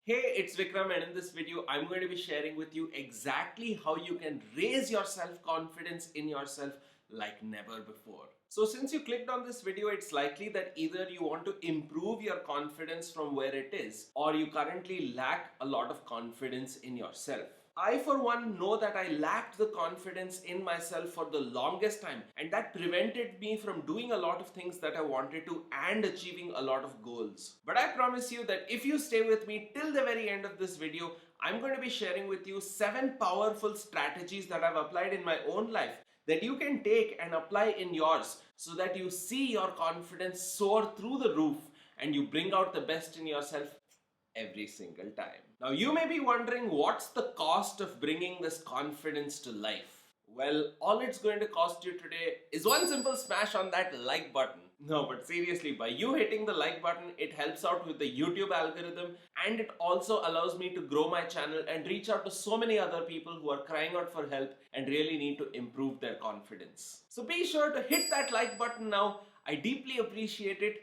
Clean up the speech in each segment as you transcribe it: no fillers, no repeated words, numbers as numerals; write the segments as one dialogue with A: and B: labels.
A: Hey, it's Vikram, and in this video, I'm going to be sharing with you exactly how you can raise your self-confidence in yourself like never before. So since you clicked on this video, it's likely that either you want to improve your confidence from where it is, or you currently lack a lot of confidence in yourself. I, for one, know that I lacked the confidence in myself for the longest time, and that prevented me from doing a lot of things that I wanted to and achieving a lot of goals. But I promise you that if you stay with me till the very end of this video, I'm going to be sharing with you 7 powerful strategies that I've applied in my own life that you can take and apply in yours so that you see your confidence soar through the roof and you bring out the best in yourself every single time. Now, you may be wondering what's the cost of bringing this confidence to life? Well, all it's going to cost you today is one simple smash on that like button. No, but seriously, by you hitting the like button, it helps out with the YouTube algorithm and it also allows me to grow my channel and reach out to so many other people who are crying out for help and really need to improve their confidence. So be sure to hit that like button now. I deeply appreciate it.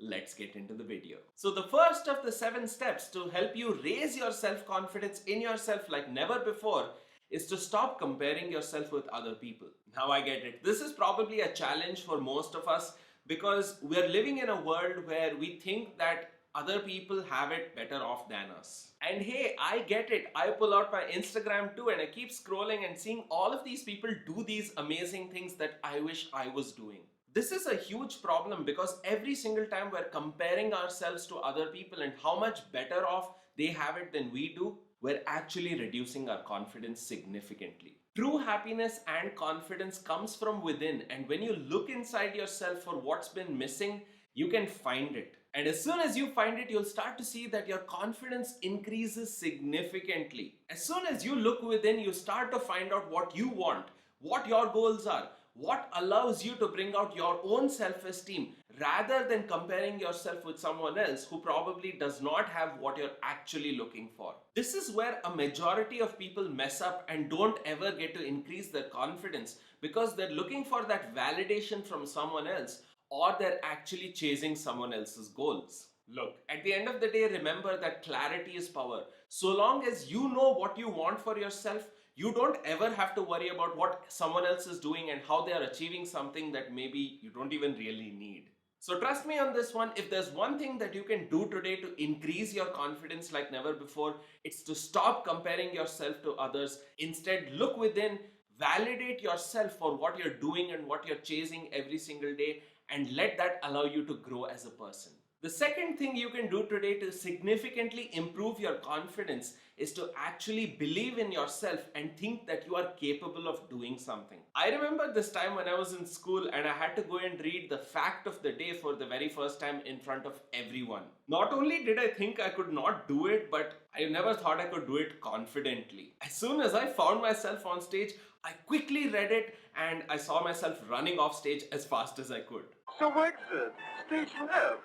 A: Let's get into the video. So the first of the 7 steps to help you raise your self-confidence in yourself like never before is to stop comparing yourself with other people. Now I get it. This is probably a challenge for most of us because we're living in a world where we think that other people have it better off than us. And hey, I get it. I pull out my Instagram too and I keep scrolling and seeing all of these people do these amazing things that I wish I was doing. This is a huge problem because every single time we're comparing ourselves to other people and how much better off they have it than we do, we're actually reducing our confidence significantly. True happiness and confidence comes from within, and when you look inside yourself for what's been missing, you can find it. And as soon as you find it, you'll start to see that your confidence increases significantly. As soon as you look within, you start to find out what you want, what your goals are, what allows you to bring out your own self-esteem rather than comparing yourself with someone else who probably does not have what you're actually looking for. This is where a majority of people mess up and don't ever get to increase their confidence because they're looking for that validation from someone else or they're actually chasing someone else's goals. Look, at the end of the day, remember that clarity is power. So long as you know what you want for yourself, you don't ever have to worry about what someone else is doing and how they are achieving something that maybe you don't even really need. So trust me on this one, if there's one thing that you can do today to increase your confidence like never before, it's to stop comparing yourself to others. Instead, look within, validate yourself for what you're doing and what you're chasing every single day, and let that allow you to grow as a person. The second thing you can do today to significantly improve your confidence is to actually believe in yourself and think that you are capable of doing something. I remember this time when I was in school and I had to go and read the fact of the day for the very first time in front of everyone. Not only did I think I could not do it, but I never thought I could do it confidently. As soon as I found myself on stage, I quickly read it and I saw myself running off stage as fast as I could.
B: So exit, stage left.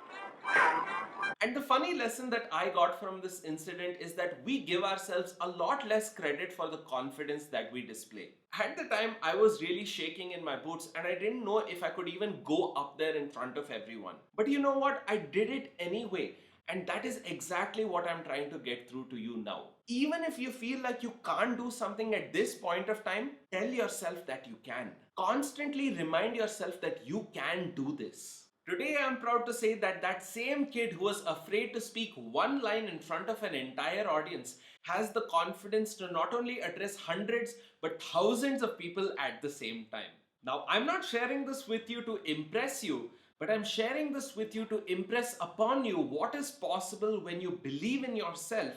A: And the funny lesson that I got from this incident is that we give ourselves a lot less credit for the confidence that we display. At the time, I was really shaking in my boots and I didn't know if I could even go up there in front of everyone. But you know what? I did it anyway. And that is exactly what I'm trying to get through to you now. Even if you feel like you can't do something at this point of time, tell yourself that you can. Constantly remind yourself that you can do this. Today, I'm proud to say that that same kid who was afraid to speak one line in front of an entire audience has the confidence to not only address hundreds but thousands of people at the same time. Now, I'm not sharing this with you to impress you, but I'm sharing this with you to impress upon you what is possible when you believe in yourself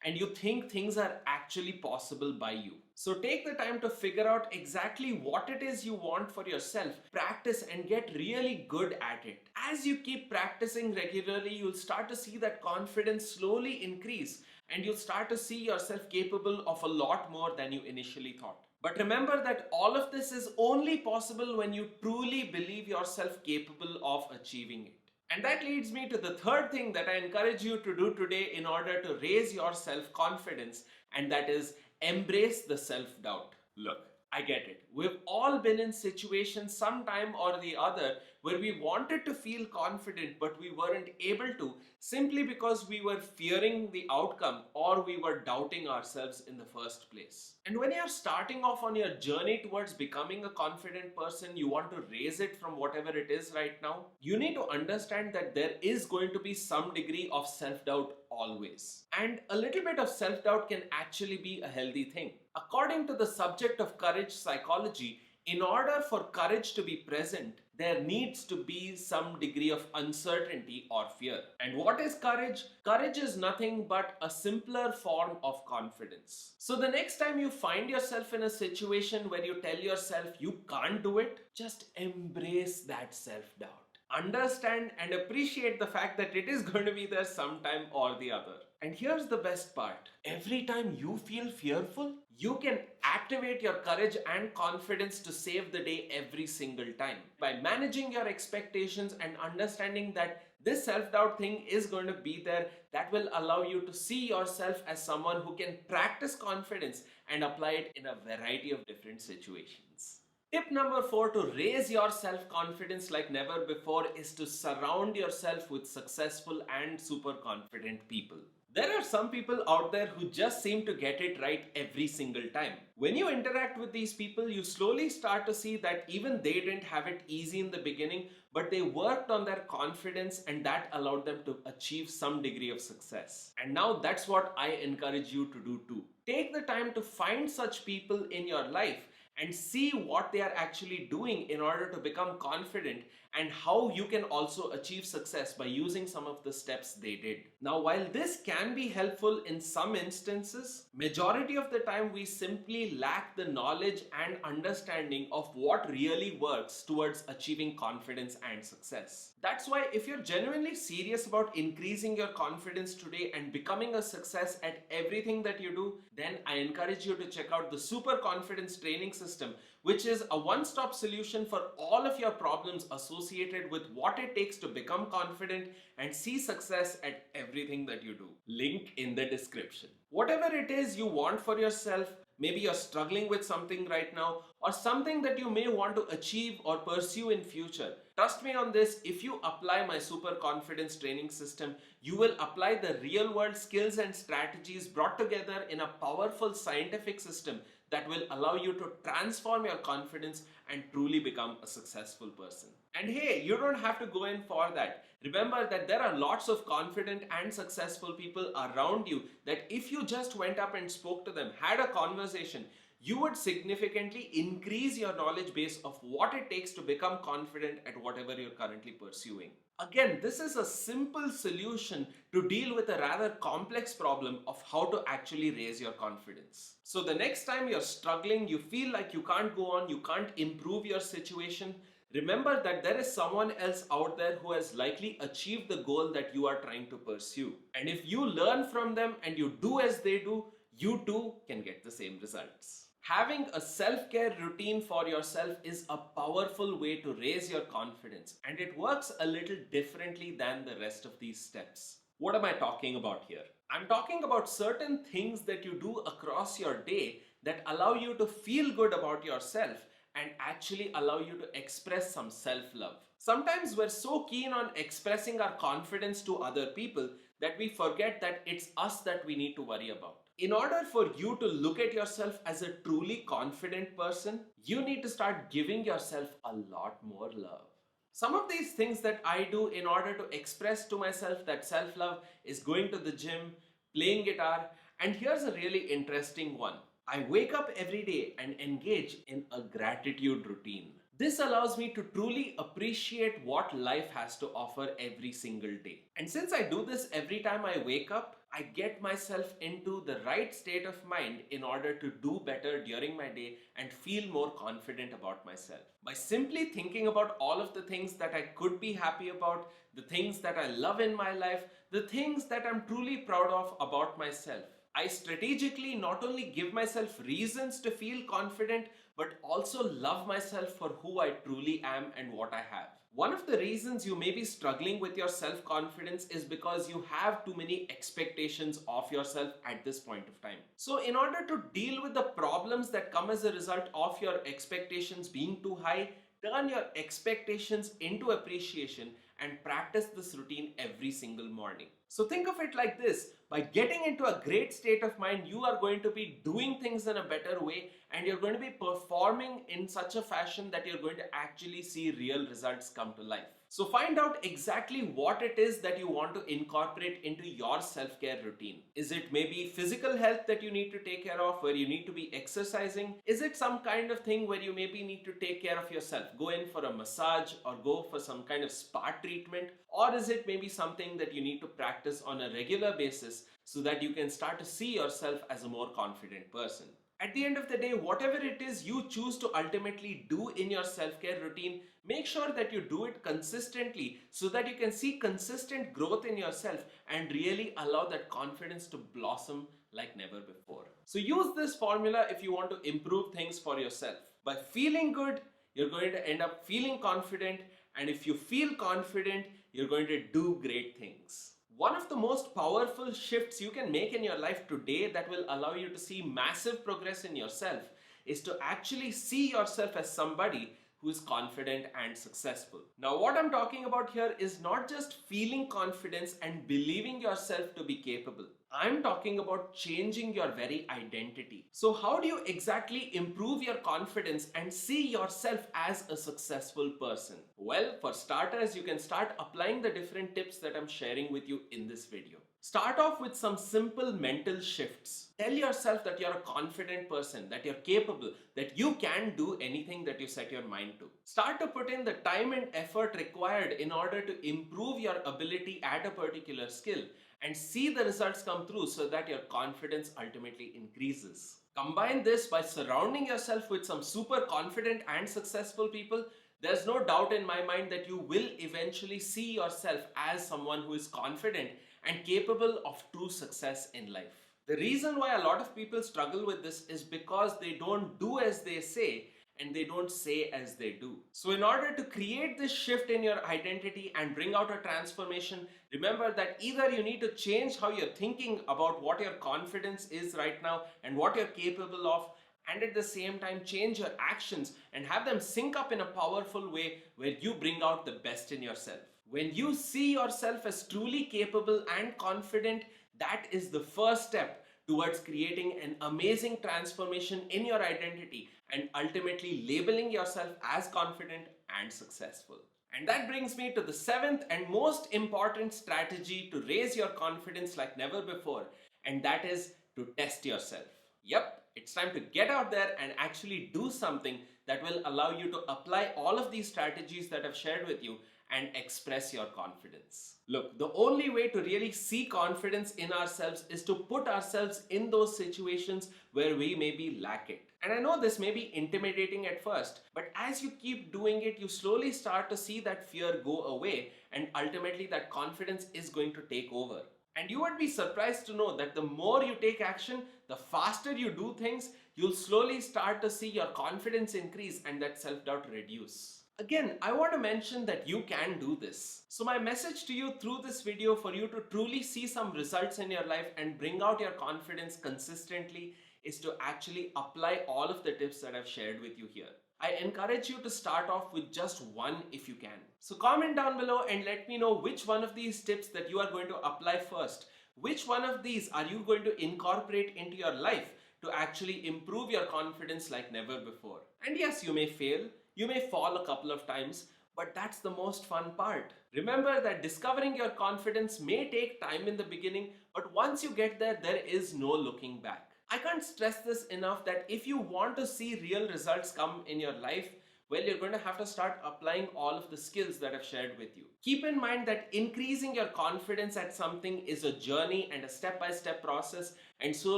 A: and you think things are actually possible by you. So take the time to figure out exactly what it is you want for yourself, practice and get really good at it. As you keep practicing regularly, you'll start to see that confidence slowly increase and you'll start to see yourself capable of a lot more than you initially thought. But remember that all of this is only possible when you truly believe yourself capable of achieving it. And that leads me to the third thing that I encourage you to do today in order to raise your self-confidence, and that is embrace the self-doubt. Look, I get it. We've all been in situations sometime or the other where we wanted to feel confident but we weren't able to simply because we were fearing the outcome or we were doubting ourselves in the first place. And when you're starting off on your journey towards becoming a confident person, you want to raise it from whatever it is right now, you need to understand that there is going to be some degree of self-doubt always. And a little bit of self-doubt can actually be a healthy thing. According to the subject of courage psychology, in order for courage to be present, there needs to be some degree of uncertainty or fear. And what is courage? Courage is nothing but a simpler form of confidence. So the next time you find yourself in a situation where you tell yourself you can't do it, just embrace that self-doubt. Understand and appreciate the fact that it is going to be there sometime or the other. And here's the best part. Every time you feel fearful, you can activate your courage and confidence to save the day every single time. By managing your expectations and understanding that this self-doubt thing is going to be there, that will allow you to see yourself as someone who can practice confidence and apply it in a variety of different situations. Tip number 4 to raise your self-confidence like never before is to surround yourself with successful and super confident people. There are some people out there who just seem to get it right every single time. When you interact with these people, you slowly start to see that even they didn't have it easy in the beginning, but they worked on their confidence and that allowed them to achieve some degree of success. And now that's what I encourage you to do too. Take the time to find such people in your life and see what they are actually doing in order to become confident and how you can also achieve success by using some of the steps they did. Now, while this can be helpful in some instances, majority of the time we simply lack the knowledge and understanding of what really works towards achieving confidence and success. That's why if you're genuinely serious about increasing your confidence today and becoming a success at everything that you do, then I encourage you to check out the Super Confidence Training System, which is a one-stop solution for all of your problems associated with what it takes to become confident and see success at everything that you do. Link in the description. Whatever it is you want for yourself, maybe you're struggling with something right now or something that you may want to achieve or pursue in future. Trust me on this, if you apply my Super Confidence Training System, you will apply the real world skills and strategies brought together in a powerful scientific system that will allow you to transform your confidence and truly become a successful person. And hey, you don't have to go in for that. Remember that there are lots of confident and successful people around you that if you just went up and spoke to them, had a conversation, you would significantly increase your knowledge base of what it takes to become confident at whatever you're currently pursuing. Again, this is a simple solution to deal with a rather complex problem of how to actually raise your confidence. So the next time you're struggling, you feel like you can't go on, you can't improve your situation, remember that there is someone else out there who has likely achieved the goal that you are trying to pursue. And if you learn from them and you do as they do, you too can get the same results. Having a self-care routine for yourself is a powerful way to raise your confidence, and it works a little differently than the rest of these steps. What am I talking about here? I'm talking about certain things that you do across your day that allow you to feel good about yourself and actually allow you to express some self-love. Sometimes we're so keen on expressing our confidence to other people that we forget that it's us that we need to worry about. In order for you to look at yourself as a truly confident person, you need to start giving yourself a lot more love. Some of these things that I do in order to express to myself that self-love is going to the gym, playing guitar, and here's a really interesting one. I wake up every day and engage in a gratitude routine. This allows me to truly appreciate what life has to offer every single day. And since I do this every time I wake up, I get myself into the right state of mind in order to do better during my day and feel more confident about myself. By simply thinking about all of the things that I could be happy about, the things that I love in my life, the things that I'm truly proud of about myself, I strategically not only give myself reasons to feel confident, but also love myself for who I truly am and what I have. One of the reasons you may be struggling with your self-confidence is because you have too many expectations of yourself at this point of time. So in order to deal with the problems that come as a result of your expectations being too high, Turn your expectations into appreciation and practice this routine every single morning. So think of it like this: by getting into a great state of mind, you are going to be doing things in a better way, and you're going to be performing in such a fashion that you're going to actually see real results come to life. So find out exactly what it is that you want to incorporate into your self-care routine. Is it maybe physical health that you need to take care of, where you need to be exercising? Is it some kind of thing where you maybe need to take care of yourself, go in for a massage or go for some kind of spa treatment? Or is it maybe something that you need to practice on a regular basis so that you can start to see yourself as a more confident person? At the end of the day, whatever it is you choose to ultimately do in your self-care routine, make sure that you do it consistently so that you can see consistent growth in yourself and really allow that confidence to blossom like never before. So use this formula if you want to improve things for yourself. By feeling good, you're going to end up feeling confident, and if you feel confident, you're going to do great things. One of the most powerful shifts you can make in your life today that will allow you to see massive progress in yourself is to actually see yourself as somebody who is confident and successful. Now, what I'm talking about here is not just feeling confidence and believing yourself to be capable. I'm talking about changing your very identity. So how do you exactly improve your confidence and see yourself as a successful person? Well, for starters, you can start applying the different tips that I'm sharing with you in this video. Start off with some simple mental shifts. Tell yourself that you're a confident person, that you're capable, that you can do anything that you set your mind to. Start to put in the time and effort required in order to improve your ability at a particular skill, and see the results come through so that your confidence ultimately increases. Combine this by surrounding yourself with some super confident and successful people. There's no doubt in my mind that you will eventually see yourself as someone who is confident and capable of true success in life. The reason why a lot of people struggle with this is because they don't do as they say and they don't say as they do. So in order to create this shift in your identity and bring out a transformation, remember that either you need to change how you're thinking about what your confidence is right now and what you're capable of, and at the same time change your actions and have them sync up in a powerful way where you bring out the best in yourself. When you see yourself as truly capable and confident, that is the first step towards creating an amazing transformation in your identity and ultimately labeling yourself as confident and successful. And that brings me to the seventh and most important strategy to raise your confidence like never before, and that is to test yourself. Yep, it's time to get out there and actually do something that will allow you to apply all of these strategies that I've shared with you and express your confidence. Look, the only way to really see confidence in ourselves is to put ourselves in those situations where we maybe lack it. And I know this may be intimidating at first, but as you keep doing it, you slowly start to see that fear go away, and ultimately that confidence is going to take over. And you would be surprised to know that the more you take action, the faster you do things, you'll slowly start to see your confidence increase and that self-doubt reduce. Again, I want to mention that you can do this. So my message to you through this video, for you to truly see some results in your life and bring out your confidence consistently, is to actually apply all of the tips that I've shared with you here. I encourage you to start off with just one if you can. So comment down below and let me know which one of these tips that you are going to apply first. Which one of these are you going to incorporate into your life to actually improve your confidence like never before? And yes, you may fail. You may fall a couple of times, but that's the most fun part. Remember that discovering your confidence may take time in the beginning, but once you get there, there is no looking back. I can't stress this enough that if you want to see real results come in your life, well, you're going to have to start applying all of the skills that I've shared with you. Keep in mind that increasing your confidence at something is a journey and a step-by-step process, and so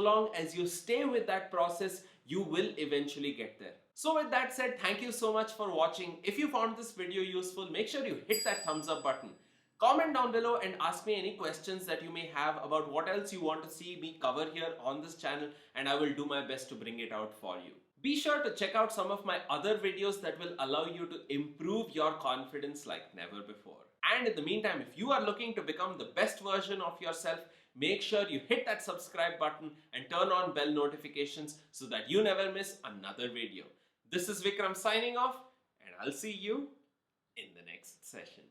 A: long as you stay with that process, you will eventually get there. So with that said, thank you so much for watching. If you found this video useful, make sure you hit that thumbs up button. Comment down below and ask me any questions that you may have about what else you want to see me cover here on this channel, and I will do my best to bring it out for you. Be sure to check out some of my other videos that will allow you to improve your confidence like never before. And in the meantime, if you are looking to become the best version of yourself, make sure you hit that subscribe button and turn on bell notifications so that you never miss another video. This is Vikram signing off, and I'll see you in the next session.